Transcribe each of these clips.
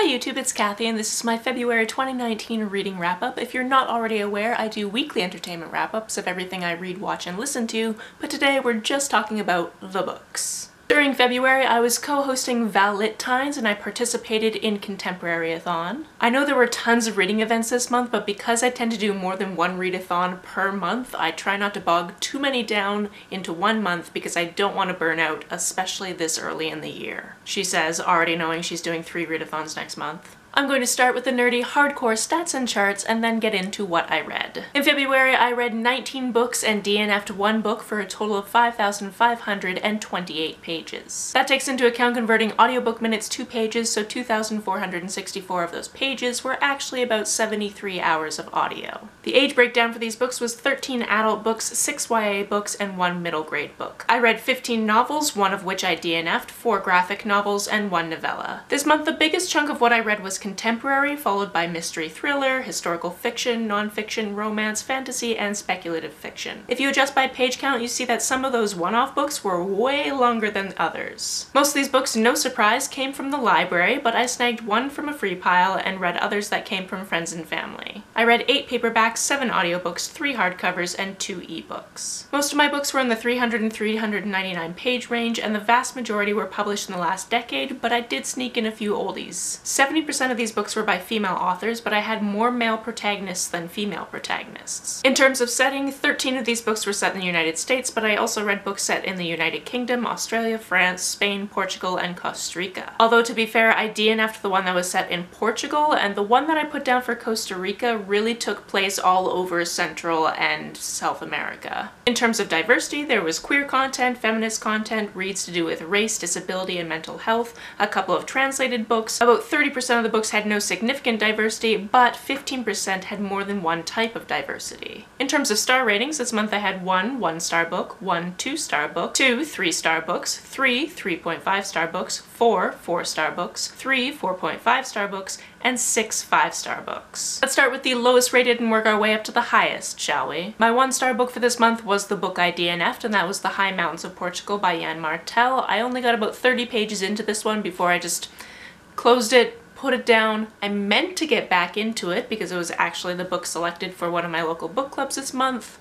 Hi YouTube, it's Kathy and this is my February 2019 reading wrap-up. If you're not already aware, I do weekly entertainment wrap-ups of everything I read, watch, and listen to, but today we're just talking about the books. During February, I was co-hosting Valentines and I participated in Contemporary-a-thon. I know there were tons of reading events this month, but because I tend to do more than one read-a-thon per month, I try not to bog too many down into one month because I don't want to burn out, especially this early in the year. She says, already knowing she's doing 3 read-a-thons next month. I'm going to start with the nerdy hardcore stats and charts and then get into what I read. In February, I read 19 books and DNF'd 1 book for a total of 5,528 pages. That takes into account converting audiobook minutes to pages, so 2,464 of those pages were actually about 73 hours of audio. The age breakdown for these books was 13 adult books, 6 YA books, and 1 middle grade book. I read 15 novels, 1 of which I DNF'd, 4 graphic novels, and 1 novella. This month, the biggest chunk of what I read was contemporary, followed by mystery thriller, historical fiction, nonfiction, romance, fantasy, and speculative fiction. If you adjust by page count, you see that some of those one-off books were way longer than others. Most of these books, no surprise, came from the library, but I snagged 1 from a free pile and read others that came from friends and family. I read 8 paperbacks, 7 audiobooks, 3 hardcovers, and 2 ebooks. Most of my books were in the 300 and 399 page range, and the vast majority were published in the last decade, but I did sneak in a few oldies. 70% of these books were by female authors, but I had more male protagonists than female protagonists. In terms of setting, 13 of these books were set in the United States, but I also read books set in the United Kingdom, Australia, France, Spain, Portugal, and Costa Rica. Although to be fair, I DNF'd the one that was set in Portugal, and the one that I put down for Costa Rica really took place all over Central and South America. In terms of diversity, there was queer content, feminist content, reads to do with race, disability, and mental health, a couple of translated books. About 30% of the books had no significant diversity, but 15% had more than one type of diversity. In terms of star ratings, this month I had 1 1-star book, 1 2-star book, 2 3-star books, 3 3.5-star books, 4 4-star books, 3 4.5-star books, and 6 5-star books. Let's start with the lowest rated and work our way up to the highest, shall we? My 1-star book for this month was the book I DNF'd, and that was The High Mountains of Portugal by Jan Martel. I only got about 30 pages into this one before I just closed it, put it down. I meant to get back into it because it was actually the book selected for one of my local book clubs this month,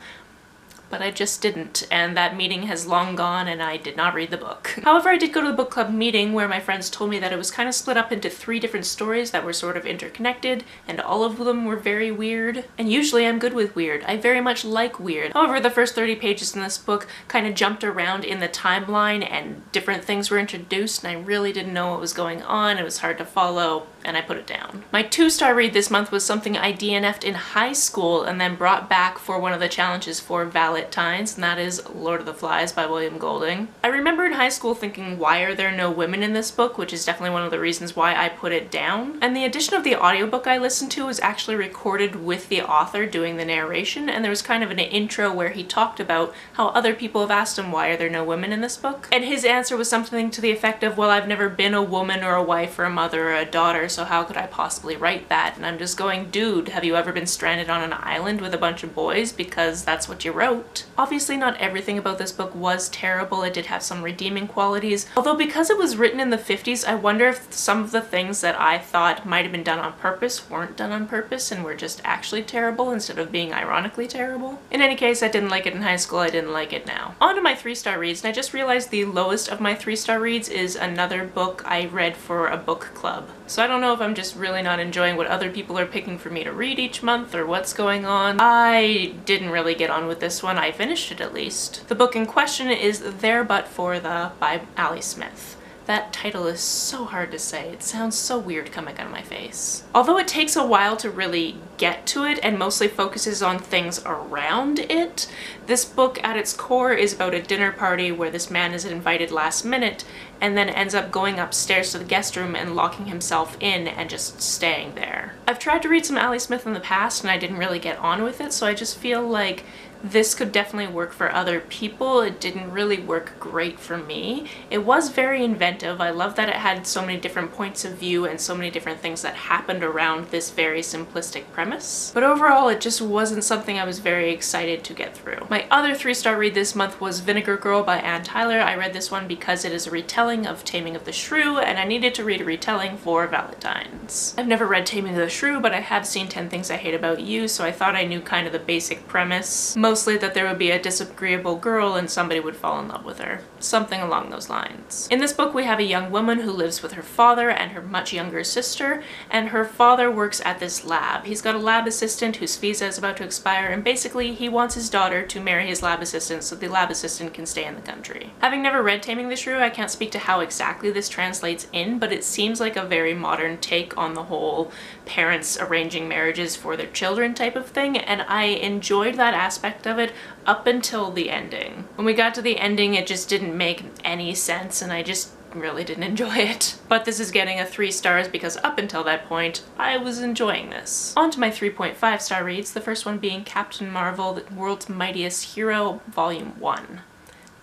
but I just didn't, and that meeting has long gone and I did not read the book. However, I did go to the book club meeting where my friends told me that it was kind of split up into 3 different stories that were sort of interconnected, and all of them were very weird. And usually I'm good with weird. I very much like weird. However, the first 30 pages in this book kind of jumped around in the timeline and different things were introduced and I really didn't know what was going on. It was hard to follow and I put it down. My 2-star read this month was something I DNF'd in high school and then brought back for one of the challenges for Valentines, and that is Lord of the Flies by William Golding. I remember in high school thinking, why are there no women in this book, which is definitely one of the reasons why I put it down. And the addition of the audiobook I listened to was actually recorded with the author doing the narration, and there was kind of an intro where he talked about how other people have asked him, why are there no women in this book? And his answer was something to the effect of, well, I've never been a woman or a wife or a mother or a daughter, so how could I possibly write that? And I'm just going, dude, have you ever been stranded on an island with a bunch of boys? Because that's what you wrote. Obviously not everything about this book was terrible. It did have some redeeming qualities. Although because it was written in the 50s, I wonder if some of the things that I thought might have been done on purpose weren't done on purpose and were just actually terrible instead of being ironically terrible. In any case, I didn't like it in high school, I didn't like it now. On to my 3-star reads, and I just realized the lowest of my 3-star reads is another book I read for a book club. So I don't know if I'm just really not enjoying what other people are picking for me to read each month or what's going on. I didn't really get on with this one. I finished it at least. The book in question is There But For The by Ali Smith. That title is so hard to say. It sounds so weird coming out of my face. Although it takes a while to really get to it and mostly focuses on things around it, this book at its core is about a dinner party where this man is invited last minute and then ends up going upstairs to the guest room and locking himself in and just staying there. I've tried to read some Ali Smith in the past and I didn't really get on with it, so I just feel like this could definitely work for other people. It didn't really work great for me. It was very inventive. I love that it had so many different points of view and so many different things that happened around this very simplistic premise. But overall, it just wasn't something I was very excited to get through. My other 3-star read this month was Vinegar Girl by Anne Tyler. I read this one because it is a retelling of Taming of the Shrew, and I needed to read a retelling for Valentine's. I've never read Taming of the Shrew, but I have seen 10 Things I Hate About You, so I thought I knew kind of the basic premise. Mostly that there would be a disagreeable girl and somebody would fall in love with her. Something along those lines. In this book, we have a young woman who lives with her father and her much younger sister, and her father works at this lab. He's got a lab assistant whose visa is about to expire, and basically he wants his daughter to marry his lab assistant so the lab assistant can stay in the country. Having never read Taming the Shrew, I can't speak to how exactly this translates in, but it seems like a very modern take on the whole parents arranging marriages for their children type of thing, and I enjoyed that aspect of it up until the ending. When we got to the ending, it just didn't make any sense, and I just really didn't enjoy it. But this is getting a 3 stars because up until that point, I was enjoying this. On to my 3.5-star reads, the first one being Captain Marvel, the World's Mightiest Hero, Volume 1.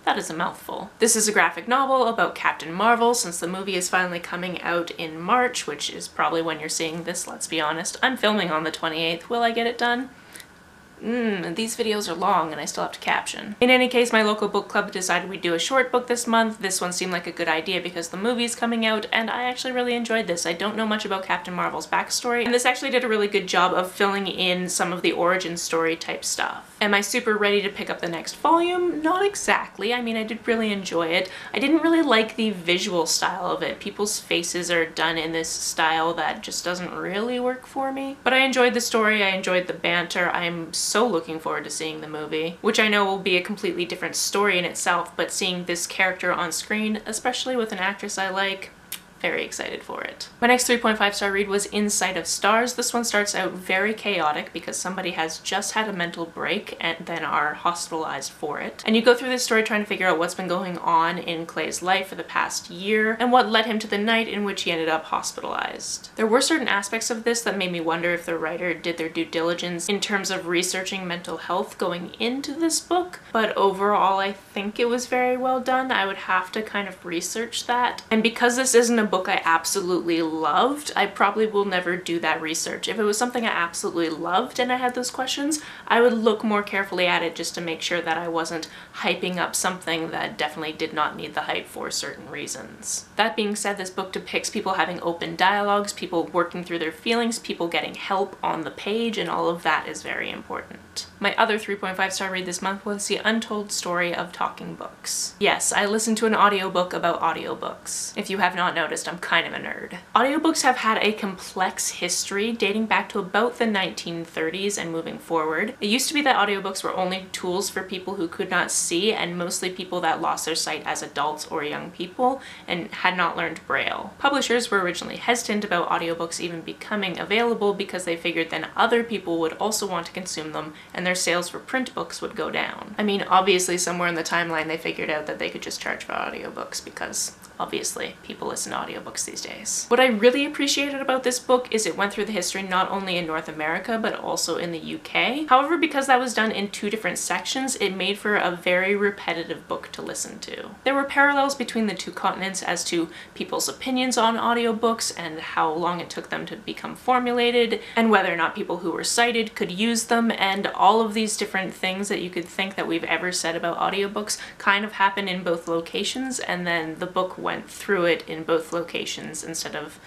That is a mouthful. This is a graphic novel about Captain Marvel, since the movie is finally coming out in March, which is probably when you're seeing this, let's be honest. I'm filming on the 28th. Will I get it done? These videos are long and I still have to caption. In any case, my local book club decided we'd do a short book this month. This one seemed like a good idea because the movie's coming out, and I actually really enjoyed this. I don't know much about Captain Marvel's backstory, and this actually did a really good job of filling in some of the origin story type stuff. Am I super ready to pick up the next volume? Not exactly. I mean, I did really enjoy it. I didn't really like the visual style of it. People's faces are done in this style that just doesn't really work for me. But I enjoyed the story, I enjoyed the banter. I'm so looking forward to seeing the movie, which I know will be a completely different story in itself, but seeing this character on screen, especially with an actress I like, very excited for it. My next 3.5-star read was In Sight of Stars. This one starts out very chaotic because somebody has just had a mental break and then are hospitalized for it. And you go through this story trying to figure out what's been going on in Clay's life for the past year and what led him to the night in which he ended up hospitalized. There were certain aspects of this that made me wonder if the writer did their due diligence in terms of researching mental health going into this book, but overall I think it was very well done. I would have to kind of research that. And because this isn't a book I absolutely loved, I probably will never do that research. If it was something I absolutely loved and I had those questions, I would look more carefully at it just to make sure that I wasn't hyping up something that definitely did not need the hype for certain reasons. That being said, this book depicts people having open dialogues, people working through their feelings, people getting help on the page, and all of that is very important. My other 3.5-star read this month was The Untold Story of Talking Books. Yes, I listened to an audiobook about audiobooks. If you have not noticed, I'm kind of a nerd. Audiobooks have had a complex history dating back to about the 1930s and moving forward. It used to be that audiobooks were only tools for people who could not see, and mostly people that lost their sight as adults or young people and had not learned Braille. Publishers were originally hesitant about audiobooks even becoming available because they figured then other people would also want to consume them and their sales for print books would go down. I mean, obviously somewhere in the timeline they figured out that they could just charge for audiobooks because obviously people listen to audiobooks these days. What I really appreciated about this book is it went through the history not only in North America but also in the UK. However, because that was done in 2 different sections, it made for a very repetitive book to listen to. There were parallels between the 2 continents as to people's opinions on audiobooks and how long it took them to become formulated and whether or not people who were sighted could use them, and all of these different things that you could think that we've ever said about audiobooks kind of happen in both locations, and then the book went through it in both locations instead of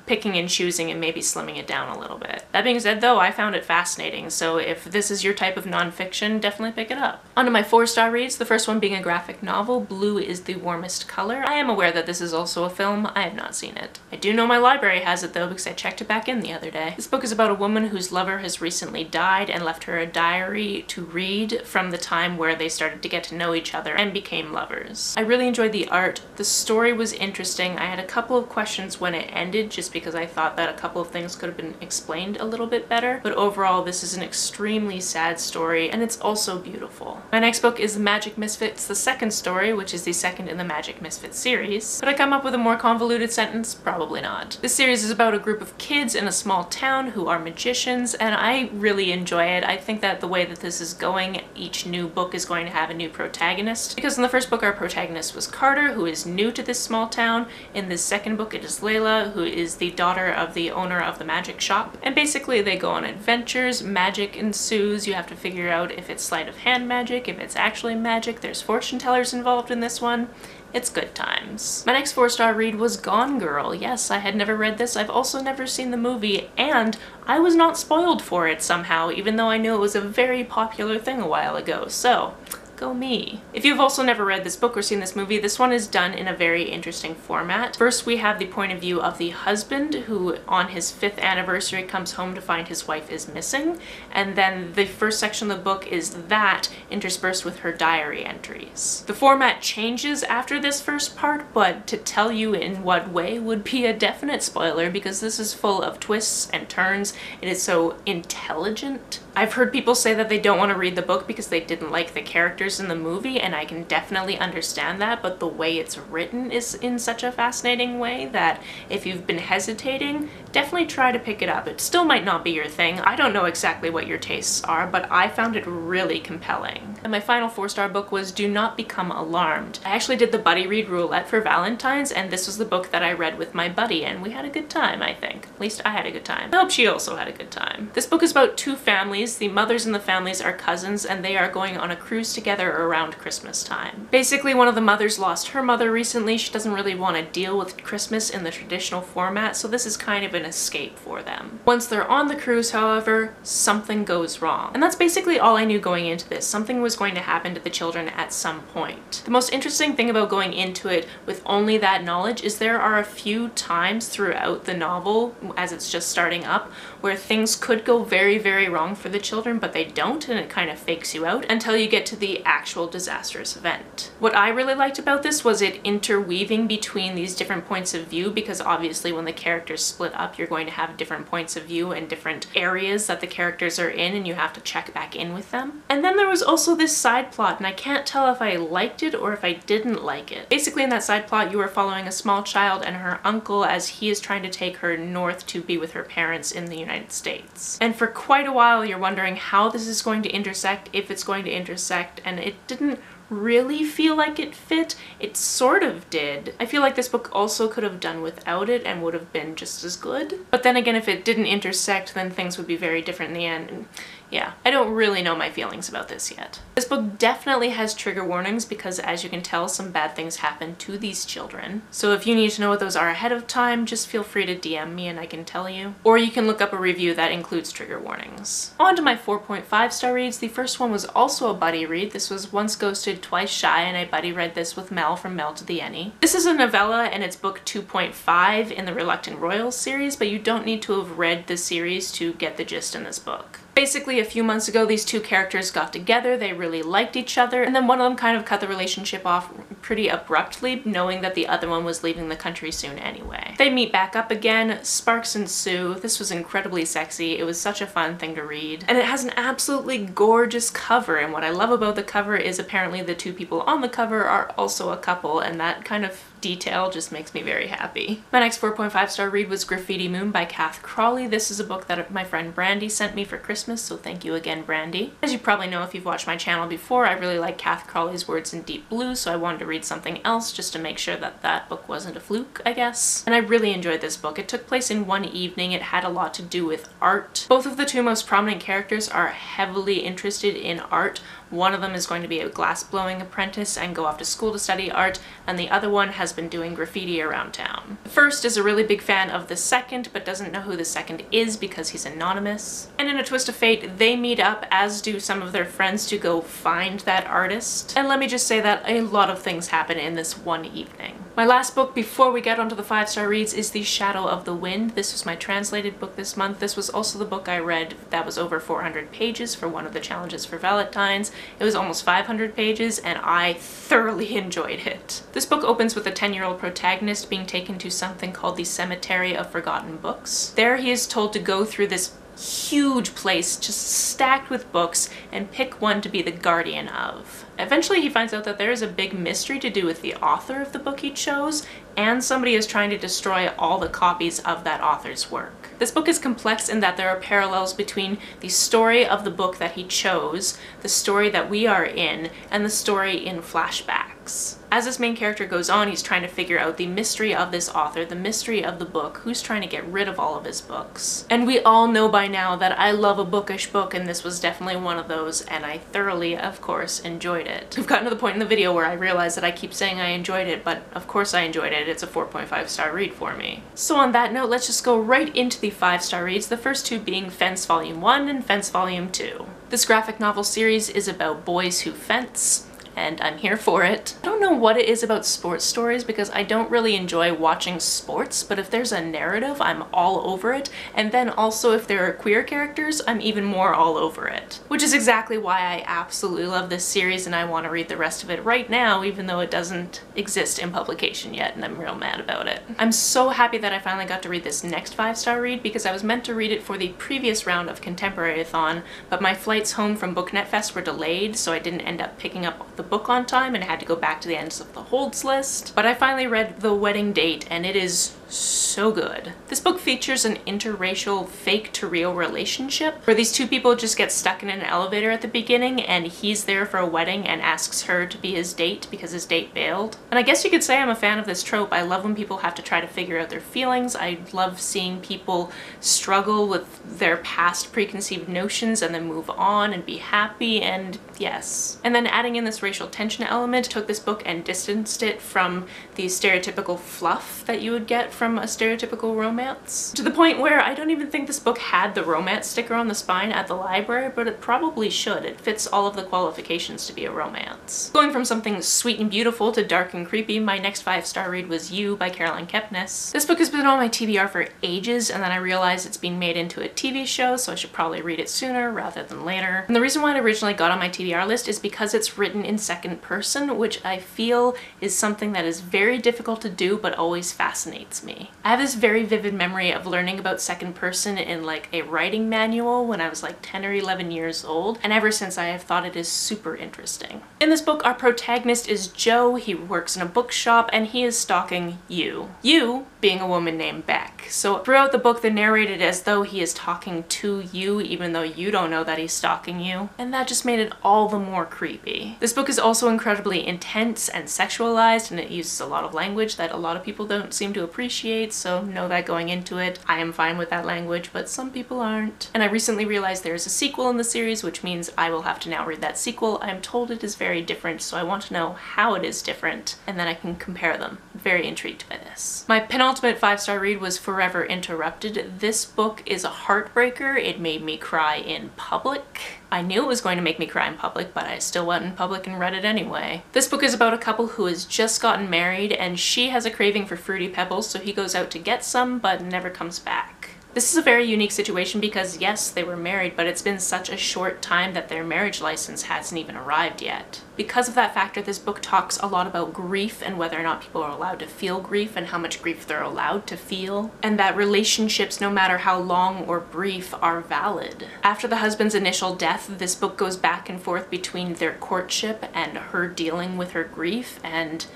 picking and choosing and maybe slimming it down a little bit. That being said though, I found it fascinating, so if this is your type of nonfiction, definitely pick it up. On to my 4-star reads, the first one being a graphic novel, Blue is the Warmest Color. I am aware that this is also a film. I have not seen it. I do know my library has it though because I checked it back in the other day. This book is about a woman whose lover has recently died and left her a diary to read from the time where they started to get to know each other and became lovers. I really enjoyed the art. The story was interesting. I had a couple of questions when it ended just because I thought that a couple of things could have been explained a little bit better, but overall this is an extremely sad story and it's also beautiful. My next book is The Magic Misfits, the second story, which is the second in the Magic Misfits series. Could I come up with a more convoluted sentence? Probably not. This series is about a group of kids in a small town who are magicians, and I really enjoy it. I think that the way that this is going, each new book is going to have a new protagonist, because in the first book our protagonist was Carter, who is new to this small town. In this second book it is Layla, who is the daughter of the owner of the magic shop, and basically they go on adventures, magic ensues, you have to figure out if it's sleight of hand magic, if it's actually magic, there's fortune tellers involved in this one. It's good times. My next 4-star read was Gone Girl. Yes, I had never read this. I've also never seen the movie, and I was not spoiled for it somehow, even though I knew it was a very popular thing a while ago, so go me. If you've also never read this book or seen this movie, this one is done in a very interesting format. First, we have the point of view of the husband who on his 5th anniversary comes home to find his wife is missing, and then the first section of the book is that interspersed with her diary entries. The format changes after this first part, but to tell you in what way would be a definite spoiler because this is full of twists and turns. It is so intelligent. I've heard people say that they don't want to read the book because they didn't like the characters in the movie, and I can definitely understand that, but the way it's written is in such a fascinating way that if you've been hesitating, definitely try to pick it up. It still might not be your thing. I don't know exactly what your tastes are, but I found it really compelling. And my final 4-star book was Do Not Become Alarmed. I actually did the buddy read roulette for Valentine's, and this was the book that I read with my buddy, and we had a good time, I think. At least I had a good time. I hope she also had a good time. This book is about two families. The mothers in the families are cousins, and they are going on a cruise together around Christmas time. Basically, one of the mothers lost her mother recently. She doesn't really want to deal with Christmas in the traditional format, so this is kind of an escape for them. Once they're on the cruise, however, something goes wrong. And that's basically all I knew going into this. Something was going to happen to the children at some point. The most interesting thing about going into it with only that knowledge is there are a few times throughout the novel, as it's just starting up, where things could go very, very wrong for the children, but they don't, and it kind of fakes you out until you get to the actual disastrous event. What I really liked about this was it interweaving between these different points of view, because obviously when the characters split up, you're going to have different points of view and different areas that the characters are in, and you have to check back in with them. And then there was also this side plot, and I can't tell if I liked it or if I didn't like it. Basically in that side plot, you are following a small child and her uncle as he is trying to take her north to be with her parents in the United States. And for quite a while, you're wondering how this is going to intersect, if it's going to intersect, and it didn't really feel like it fit. It sort of did. I feel like this book also could have done without it and would have been just as good. But then again, if it didn't intersect, then things would be very different in the end. And yeah, I don't really know my feelings about this yet. This book definitely has trigger warnings because, as you can tell, some bad things happen to these children. So if you need to know what those are ahead of time, just feel free to DM me and I can tell you. Or you can look up a review that includes trigger warnings. On to my 4.5-star reads. The first one was also a buddy read. This was Once Ghosted, Twice Shy, and I buddy read this with Mel from Mel to the Any. This is a novella and it's book 2.5 in the Reluctant Royals series, but you don't need to have read the series to get the gist in this book. Basically, a few months ago, these two characters got together, they really liked each other, and then one of them kind of cut the relationship off pretty abruptly, knowing that the other one was leaving the country soon anyway. They meet back up again, sparks ensue. This was incredibly sexy. It was such a fun thing to read. And it has an absolutely gorgeous cover, and what I love about the cover is apparently the two people on the cover are also a couple, and that kind of detail just makes me very happy. My next 4.5-star read was Graffiti Moon by Kath Crawley. This is a book that my friend Brandy sent me for Christmas, so thank you again, Brandy. As you probably know if you've watched my channel before, I really like Kath Crawley's words in deep blue, so I wanted to read something else just to make sure that that book wasn't a fluke, I guess. And I really enjoyed this book. It took place in one evening. It had a lot to do with art. Both of the two most prominent characters are heavily interested in art. One of them is going to be a glass-blowing apprentice and go off to school to study art, and the other one has been doing graffiti around town. The first is a really big fan of the second, but doesn't know who the second is because he's anonymous. And in a twist of fate, they meet up, as do some of their friends, to go find that artist. And let me just say that a lot of things happen in this one evening. My last book before we get onto the 5-star reads is The Shadow of the Wind. This was my translated book this month. This was also the book I read that was over 400 pages for one of the challenges for Valentine's. It was almost 500 pages and I thoroughly enjoyed it. This book opens with a 10-year-old protagonist being taken to something called the Cemetery of Forgotten Books. There he is told to go through this huge place just stacked with books and pick one to be the guardian of. Eventually he finds out that there is a big mystery to do with the author of the book he chose, and somebody is trying to destroy all the copies of that author's work. This book is complex in that there are parallels between the story of the book that he chose, the story that we are in, and the story in flashbacks. As this main character goes on, he's trying to figure out the mystery of this author, the mystery of the book, who's trying to get rid of all of his books. And we all know by now that I love a bookish book, and this was definitely one of those, and I thoroughly, of course, enjoyed it. We've gotten to the point in the video where I realize that I keep saying I enjoyed it, but of course I enjoyed it. It's a 4.5-star read for me. So on that note, let's just go right into the 5-star reads, the first two being Fence Volume 1 and Fence Volume 2. This graphic novel series is about boys who fence, and I'm here for it. I don't know what it is about sports stories because I don't really enjoy watching sports, but if there's a narrative, I'm all over it. And then also if there are queer characters, I'm even more all over it. Which is exactly why I absolutely love this series and I want to read the rest of it right now, even though it doesn't exist in publication yet and I'm real mad about it. I'm so happy that I finally got to read this next 5-star read because I was meant to read it for the previous round of Contemporary-a-thon, but my flights home from BookNet Fest were delayed, so I didn't end up picking up the book on time and I had to go back to the ends of the holds list. But I finally read The Wedding Date and it is so good. This book features an interracial fake to real relationship where these two people just get stuck in an elevator at the beginning and he's there for a wedding and asks her to be his date because his date bailed. And I guess you could say I'm a fan of this trope. I love when people have to try to figure out their feelings. I love seeing people struggle with their past preconceived notions and then move on and be happy, and yes. And then adding in this racial tension element took this book and distanced it from the stereotypical fluff that you would get from a stereotypical romance, to the point where I don't even think this book had the romance sticker on the spine at the library, but it probably should. It fits all of the qualifications to be a romance. Going from something sweet and beautiful to dark and creepy, my next 5-star read was You by Caroline Kepnes. This book has been on my TBR for ages, and then I realized it's being made into a TV show, so I should probably read it sooner rather than later. And the reason why it originally got on my TBR list is because it's written in second person, which I feel is something that is very difficult to do but always fascinates me. I have this very vivid memory of learning about second person in like a writing manual when I was like 10 or 11 years old, and ever since I have thought it is super interesting. In this book, our protagonist is Joe. He works in a bookshop and he is stalking You. You being a woman named Beck. So throughout the book, they're narrated as though he is talking to you, even though you don't know that he's stalking you. And that just made it all the more creepy. This book is also incredibly intense and sexualized, and it uses a lot of language that a lot of people don't seem to appreciate, so know that going into it. I am fine with that language, but some people aren't. And I recently realized there's a sequel in the series, which means I will have to now read that sequel. I'm told it is very different, so I want to know how it is different, and then I can compare them. I'm very intrigued by this. My penultimate 5-star read was Forever Interrupted. This book is a heartbreaker. It made me cry in public. I knew it was going to make me cry in public, but I still went in public and read it anyway. This book is about a couple who has just gotten married and she has a craving for Fruity Pebbles, so he goes out to get some but never comes back. This is a very unique situation because yes, they were married, but it's been such a short time that their marriage license hasn't even arrived yet. Because of that factor, this book talks a lot about grief and whether or not people are allowed to feel grief and how much grief they're allowed to feel, and that relationships, no matter how long or brief, are valid. After the husband's initial death, this book goes back and forth between their courtship and her dealing with her grief, and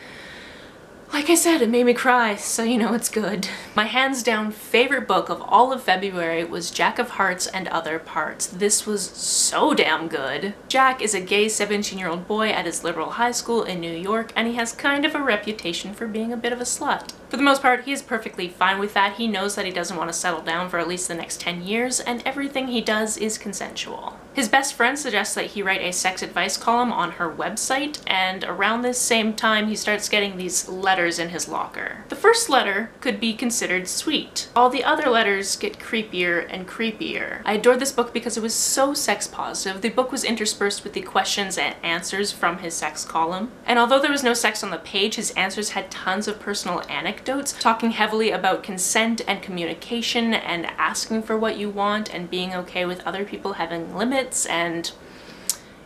like I said, it made me cry, so you know it's good. My hands down favorite book of all of February was Jack of Hearts and Other Parts. This was so damn good. Jack is a gay 17-year-old boy at his liberal high school in New York, and he has kind of a reputation for being a bit of a slut. For the most part, he is perfectly fine with that. He knows that he doesn't want to settle down for at least the next 10 years, and everything he does is consensual. His best friend suggests that he write a sex advice column on her website, and around this same time he starts getting these letters in his locker. The first letter could be considered sweet. All the other letters get creepier and creepier. I adored this book because it was so sex positive. The book was interspersed with the questions and answers from his sex column. And although there was no sex on the page, his answers had tons of personal anecdotes, talking heavily about consent and communication and asking for what you want and being okay with other people having limits, and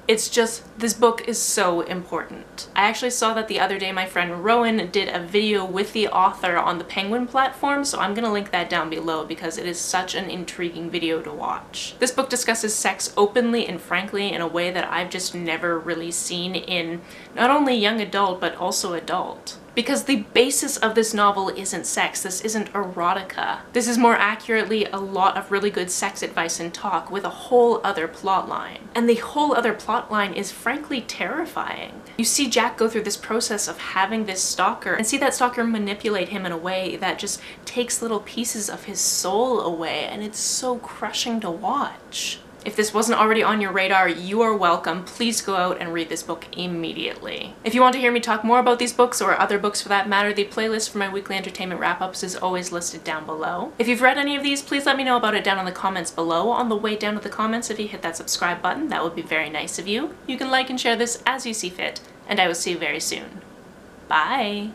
it's just, this book is so important. I actually saw that the other day my friend Rosen did a video with the author on the Penguin platform, so I'm gonna link that down below because it is such an intriguing video to watch. This book discusses sex openly and frankly in a way that I've just never really seen in not only young adult but also adult. Because the basis of this novel isn't sex, this isn't erotica. This is more accurately a lot of really good sex advice and talk with a whole other plotline. And the whole other plotline is frankly terrifying. You see Jack go through this process of having this stalker and see that stalker manipulate him in a way that just takes little pieces of his soul away, and it's so crushing to watch. If this wasn't already on your radar, you are welcome. Please go out and read this book immediately. If you want to hear me talk more about these books, or other books for that matter, the playlist for my weekly entertainment wrap-ups is always listed down below. If you've read any of these, please let me know about it down in the comments below. On the way down to the comments, if you hit that subscribe button, that would be very nice of you. You can like and share this as you see fit, and I will see you very soon. Bye!